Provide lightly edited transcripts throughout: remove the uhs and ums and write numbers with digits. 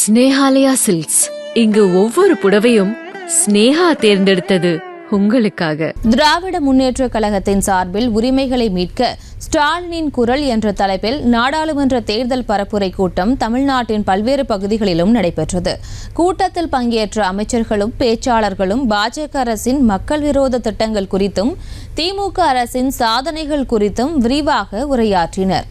Snehalaya silks. இங்கு ஒவ்வொரு புடவையும் ஸ்னேஹா தேர்ந்தெடுத்தது உங்களுக்காக. திராவிட முன்னேற்ற கழகத்தின் சார்பில் உரிமைகளை மீட்க ஸ்டாலினின் குரல் என்ற தலைப்பில் நாடாளுமன்ற தேர்தல் பரப்புரை கூட்டம் தமிழ்நாட்டின் பல்வேறு பகுதிகளிலும் நடைபெற்றது. கூட்டத்தில் பங்கேற்ற அமைச்சர்களும் பேச்சாளர்களும் பாஜக அரசின் மக்கள் விரோத திட்டங்கள் குறித்தும் திமுக அரசின் சாதனைகள் குறித்தும் விரிவாக உரையாற்றினர்.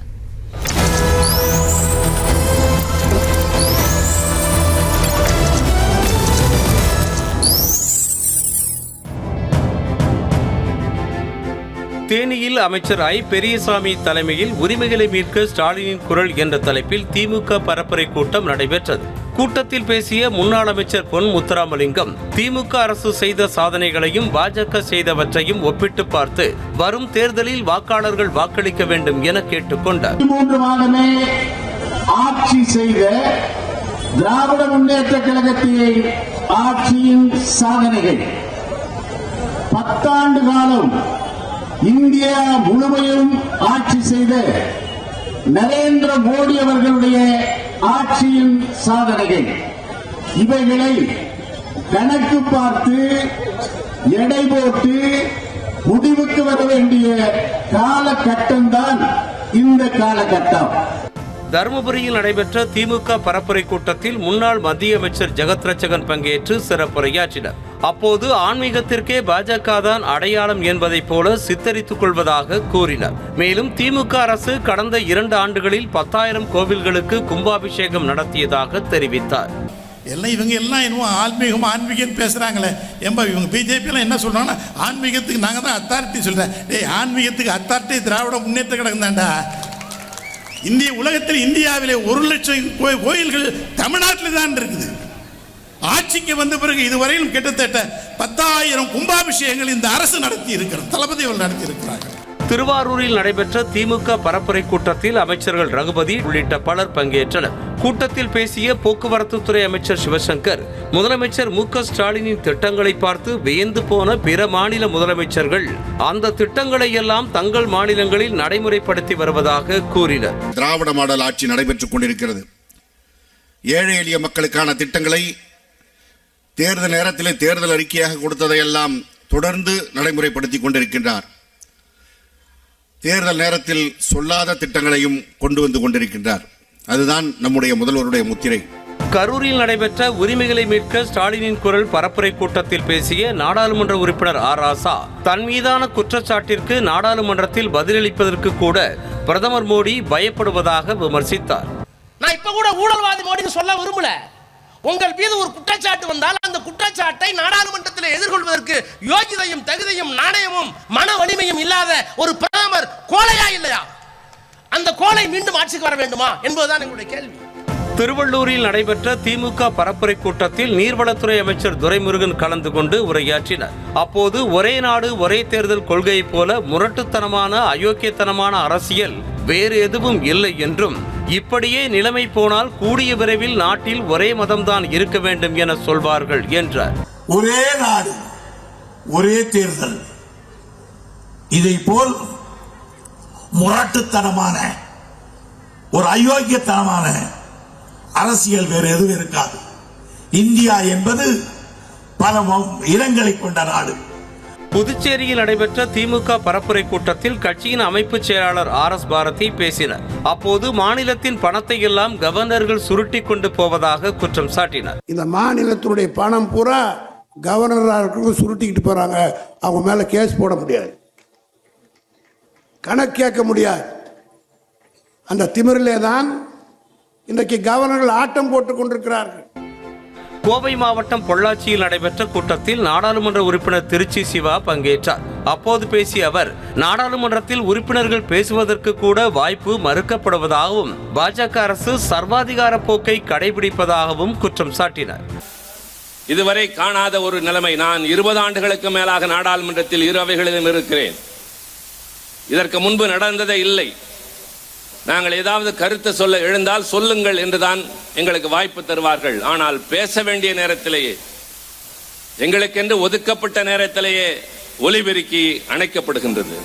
தேனியில் அமைச்சர் ஐ பெரியசாமி தலைமையில் உரிமைகளை மீட்க ஸ்டாலினின் குரல் என்ற தலைப்பில் திமுக பரப்புரை கூட்டம் நடைபெற்றது. கூட்டத்தில் பேசிய முன்னாள் அமைச்சர் பொன் முத்துராமலிங்கம் திமுக அரசு செய்த சாதனைகளையும் பாஜக செய்தவற்றையும் ஒப்பிட்டு பார்த்து வரும் தேர்தலில் வாக்காளர்கள் வாக்களிக்க வேண்டும் என கேட்டுக்கொண்டார். 3 மாதமே ஆட்சி செய்த திராவிட முன்னேற்ற கழகத்தின் ஆட்சியின் சாதனைகள், 10 ஆண்டு காலம் இந்தியா முழுமையும் ஆட்சி செய்த நரேந்திர மோடி அவர்களுடைய ஆட்சியின் சாதனைகள், இவைகளை கணக்கு பார்த்து எடை போட்டு முடிவுக்கு வர வேண்டிய காலகட்டம்தான் இந்த காலகட்டம். தருமபுரியில் நடைபெற்ற திமுக பரப்புரை கூட்டத்தில் முன்னாள் மத்திய அமைச்சர் ஜெகத் ரட்சகன் பங்கேற்று சிறப்புரையாற்றினார். அப்போது ஆன்மீகத்திற்கே பாஜக தான் அடையாளம் என்பதைப் போல சித்தரித்துக் கொள்வதாக கூறினார். மேலும் திமுக அரசு கடந்த 2 ஆண்டுகளில் 10,000 கோவில்களுக்கு கும்பாபிஷேகம் நடத்தியதாக தெரிவித்தார். இவங்க எல்லாம் என்னமோ ஆன்மீகம் பேசுறாங்களே. இவங்க பிஜேபி எல்லாம் என்ன சொல்றாங்கன்னா ஆன்மீகத்துக்கு நாங்க தான் அத்தாரிட்டி சொல்றேன். ஆன்மீகத்துக்கு அத்தாரிட்டி திராவிட முன்னேற்ற கழகம் தான்டா. உலகத்தில் இந்தியாவிலே 1,00,000 கோயில்கள் தமிழ்நாட்டில் தான் இருக்குது. ஆட்சிக்கு வந்த பிறகு இதுவரையிலும் கிட்டத்தட்ட 10,000 கும்பாபிஷேகங்கள் இந்த அரசு நடத்தி இருக்கிறது, தளபதி அவர்கள் நடத்தி இருக்கிறார்கள். திருவாரூரில் நடைபெற்ற திமுக பரப்புரை கூட்டத்தில் அமைச்சர்கள் ரகுபதி உள்ளிட்ட பலர் பங்கேற்றனர். கூட்டத்தில் பேசிய போக்குவரத்து துறை அமைச்சர் சிவசங்கர் முதலமைச்சர் மு.க. ஸ்டாலினின் திட்டங்களை பார்த்து வியந்து போன பிற மாநில முதலமைச்சர்கள் அந்த திட்டங்களை எல்லாம் தங்கள் மாநிலங்களில் நடைமுறைப்படுத்தி வருவதாக கூறினர். திராவிட மாடல் ஆட்சி நடைபெற்றுக் கொண்டிருக்கிறது. ஏழை எளிய மக்களுக்கான திட்டங்களை தேர்தல் நேரத்திலே தேர்தல் அறிக்கையாக கொடுத்ததையெல்லாம் தொடர்ந்து நடைமுறைப்படுத்திக் கொண்டிருக்கின்றார். தேர்தல் நேரத்தில் சொல்லாத திட்டங்களையும் கொண்டு வந்து கொண்டிருக்கின்றார். அதுதான் நம்முடைய முதல்வருடைய முத்திரை. கரூரில் நடைபெற்ற உரிமைகளை மீட்க ஸ்டாலினின் குரல் பரப்புரை கூட்டத்தில் பேசிய நாடாளுமன்ற உறுப்பினர் ஆர் ராசா தன் மீதான குற்றச்சாட்டிற்கு நாடாளுமன்றத்தில் பதிலளிப்பதற்கு கூட பிரதமர் மோடி பயப்படுவதாக விமர்சித்தார். நான் இப்ப கூட ஊழல்வாதி மோடின்னு சொல்ல விரும்பல. உங்கள் மீது ஒரு குற்றச்சாட்டு வந்தால் அந்த குற்றச்சாட்டை நாடாளுமன்றத்தில் எதிர்கொள்வதற்கு யோகிதையும் தகுதியும் நாணயமும் மன வலிமையும் இல்லாத ஒரு பிரதமர் கோழையா இல்லையா? அந்த கோழை மீண்டும் ஆட்சிக்கு வர வேண்டுமா என்பதுதான் எங்களுடைய கேள்வி. திருவள்ளூரில் நடைபெற்ற திமுக பரப்புரை கூட்டத்தில் நீர்வளத்துறை அமைச்சர் துரைமுருகன் கலந்து கொண்டு உரையாற்றினார். அப்போது ஒரே நாடு ஒரே தேர்தல் கொள்கையைப் போல முரட்டுத்தனமான அயோக்கியத்தனமான அரசியல் வேறு எதுவும் இல்லை என்றும் இப்படியே நிலைமை போனால் கூடிய விரைவில் நாட்டில் ஒரே மதம்தான் இருக்க வேண்டும் என சொல்வார்கள் என்றார். ஒரே நாடு ஒரே தேர்தல், இதை போல் முரட்டுத்தனமான ஒரு அயோக்கியத்தனமான அரசியல் வேறு எதுவும் இருக்காது. இந்தியா என்பது பல இனங்களை கொண்ட நாடு. புதுச்சேரியில் நடைபெற்ற திமுக பரப்புரை கூட்டத்தில் கட்சியின் அமைப்பு செயலாளர் ஆர்.எஸ். பாரதி பேசினார். அப்போது மாநிலத்தின் பணத்தை எல்லாம் கவர்னர்கள் சுருட்டி கொண்டு போவதாக குற்றம் சாட்டினார். இந்த மாநிலத்தினுடைய பணம் பூரா கவர்னராக சுருட்டிக்கிட்டு போறாங்க. அவங்க மேல கேஸ் போட முடியாது, கணக்கு கேட்க முடியாது. அந்த திமிரிலே தான் இன்றைக்கு கவர்னர்கள் ஆட்டம் போட்டுக் கொண்டிருக்கிறார்கள். கோவை மாவட்டம் பொள்ளாச்சியில் நடைபெற்ற கூட்டத்தில் நாடாளுமன்ற உறுப்பினர் திருச்சி சிவா பங்கேற்றார். அப்போது பேசிய அவர் நாடாளுமன்றத்தில் உறுப்பினர்கள் பேசுவதற்கு கூட வாய்ப்பு மறுக்கப்படுவதாகவும் பாஜக அரசு சர்வாதிகார போக்கை கடைபிடிப்பதாகவும் குற்றம் சாட்டினார். இதுவரை காணாத ஒரு நிலைமை. நான் 20 ஆண்டுகளுக்கு மேலாக நாடாளுமன்றத்தில் 2 அவைகளிலும் இருக்கிறேன். இதற்கு முன்பு நடந்ததே இல்லை. நாங்கள் ஏதாவது கருத்து சொல்ல எழுந்தால் சொல்லுங்கள் என்றுதான் எங்களுக்கு வாய்ப்பு தருவார்கள். ஆனால் பேச வேண்டிய நேரத்திலேயே, எங்களுக்கென்று ஒதுக்கப்பட்ட நேரத்திலேயே ஒலிபெருக்கி அணைக்கப்படுகின்றது.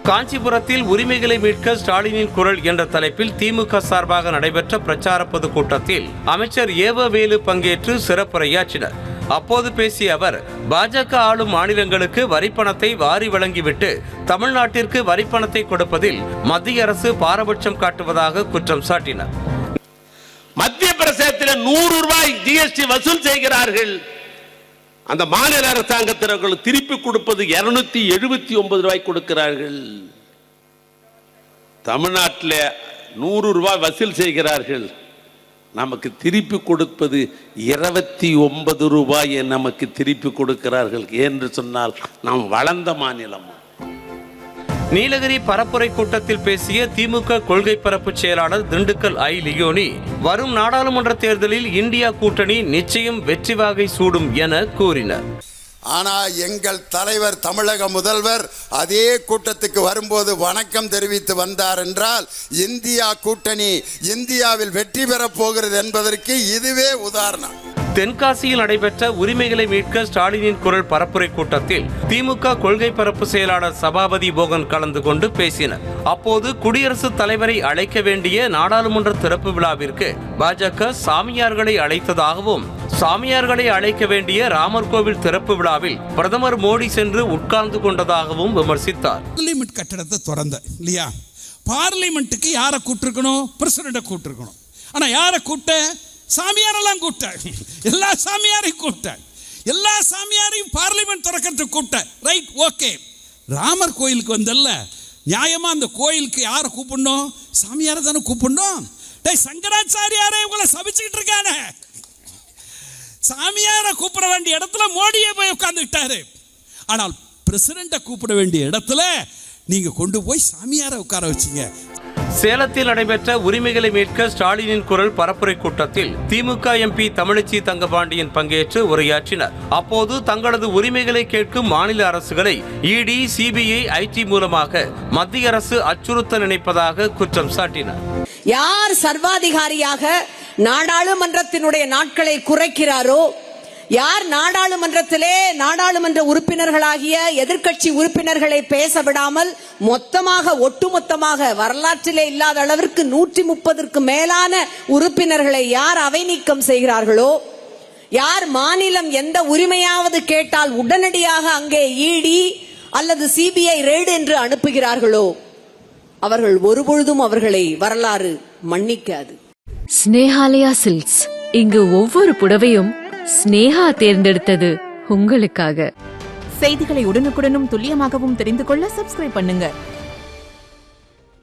காஞ்சிபுரத்தில் உரிமைகளை மீட்க ஸ்டாலினின் குரல் என்ற தலைப்பில் திமுக சார்பாக நடைபெற்ற பிரச்சார பொதுக்கூட்டத்தில் அமைச்சர் ஏவவேலு பங்கேற்று சிறப்புரையாற்றினார். அப்போது பேசிய அவர், பாஜக ஆளும் மாநிலங்களுக்கு வரிப்பணத்தை வாரி வழங்கிவிட்டு தமிழ்நாட்டிற்கு வரிப்பணத்தை கொடுப்பதில் மத்திய அரசு பாரபட்சம் காட்டுவதாக குற்றம் சாட்டினார். மத்திய பிரதேசத்தில் 100 ரூபாய் ஜிஎஸ்டி வசூல் செய்கிறார்கள். அந்த மாநில அரசாங்கத்திற்கு திருப்பி கொடுப்பது 279 ரூபாய் கொடுக்கிறார்கள். தமிழ்நாட்டில் 100 ரூபாய் வசூல் செய்கிறார்கள், நமக்கு திருப்பி கொடுப்பது 29 ரூபாயை நமக்கு திருப்பி கொடுக்கிறார்கள் என்று சொன்னால் நாம் வளர்ந்த மாநிலம். நீலகிரி பரப்புரை கூட்டத்தில் பேசிய திமுக கொள்கை பரப்பு செயலாளர் திண்டுக்கல் ஐ. லியோனி, வரும் நாடாளுமன்ற தேர்தலில் இந்தியா கூட்டணி நிச்சயம் வெற்றி வாகை சூடும் என கூறினார். ஆனால் எங்கள் தலைவர் தமிழக முதல்வர் அதே கூட்டத்துக்கு வரும்போது வணக்கம் தெரிவித்து வந்தார் என்றால் இந்தியா கூட்டணி இந்தியாவில் வெற்றி பெறப் போகிறது என்பதற்கு இதுவே உதாரணம். தென்காசியில் நடைபெற்ற உரிமைகளை மீட்க ஸ்டாலினின் குரல் பரப்புரை கூட்டத்தில் திமுக கொள்கை பரப்பு செயலாளர் சபாபதி போகன் கலந்து கொண்டு பேசினார். அப்போது குடியரசுத் தலைவரை அழைக்க வேண்டிய நாடாளுமன்ற திறப்பு விழாவிற்கு பாஜக சாமியார்களை அழைத்ததாகவும், சாமியார்களை அழைக்க வேண்டிய ராமர் கோவில் திறப்பு விழாவில் பிரதமர் மோடி சென்று உட்கார்ந்து கொண்டதாகவும் விமர்சித்தார். பார்லிமெண்ட் கட்டடத்தை திறந்த இல்லையா, பார்லிமெண்ட்டுக்கு யாரை கூட்டிருக்கணும்? பிரசிடண்ட்டை கூட்டிருக்கணும். ஆனா யாரை கூட்ட? சாமியாரெல்லாம் கூட்ட, எல்லா சாமியாரையும் கூட்ட, எல்லா சாமியாரையும் பார்லிமெண்ட் திறக்கிறதுக்கு கூட்ட. Right, okay. ராமர் கோயிலுக்கு வந்தல்ல, நியாயமா அந்த கோயிலுக்கு யாரை கூப்பிடணும்? சாமியாரை தானே கூப்பிடணும். சங்கராச்சாரியாரே உங்களை சபிச்சுக்கிட்டு இருக்கானே, சாமியாரை கூப்பிட வேண்டிய இடத்துல மோடியே போய் உட்கார்ந்துட்டாரு. ஆனால் பிரசிடண்ட்டை கூப்பிட வேண்டிய இடத்துல நீங்க கொண்டு போய் சாமியாரை உட்கார வச்சீங்க. சேலத்தில் நடைபெற்ற உரிமைகளை மீட்க ஸ்டாலினின் குரல் பரப்புரை கூட்டத்தில் திமுக எம்பி தமிழச்சி தங்கபாண்டியன் பங்கேற்று உரையாற்றினார். அப்போது தங்களது உரிமைகளை கேட்கும் மாநில அரசுகளை இடி, சிபிஐ, ஐடி மூலமாக மத்திய அரசு அச்சுறுத்த நினைப்பதாக குற்றம் சாட்டினார். யார் சர்வாதிகாரியாக நாடாளுமன்றத்தினுடைய நாட்களை குறைக்கிறாரோ, யார் நாடாளுமன்றத்திலே நாடாளுமன்ற உறுப்பினர்களாகிய எதிர்க்கட்சி உறுப்பினர்களை பேச விடாமல் மொத்தமாக ஒட்டுமொத்தமாக வரலாற்றிலே இல்லாத அளவிற்கு 130ற்கு மேலான உறுப்பினர்களை யார் அவை நீக்கம் செய்கிறார்களோ, யார் மாநிலம் எந்த உரிமையாவது கேட்டால் உடனடியாக அங்கே இடி அல்லது சிபிஐ ரெய்டு என்று அனுப்புகிறார்களோ, அவர்கள் ஒருபொழுதும் அவர்களை வரலாறு மன்னிக்காது. ஸ்னேஹாலயா சில்க்ஸ், இங்கு ஒவ்வொரு புடவையும் ஸ்னேகா தேர்ந்தெடுத்தது உங்களுக்காக. செய்திகளை உடனுக்குடனும் துல்லியமாகவும் தெரிந்து கொள்ள சப்ஸ்கிரைப் பண்ணுங்க.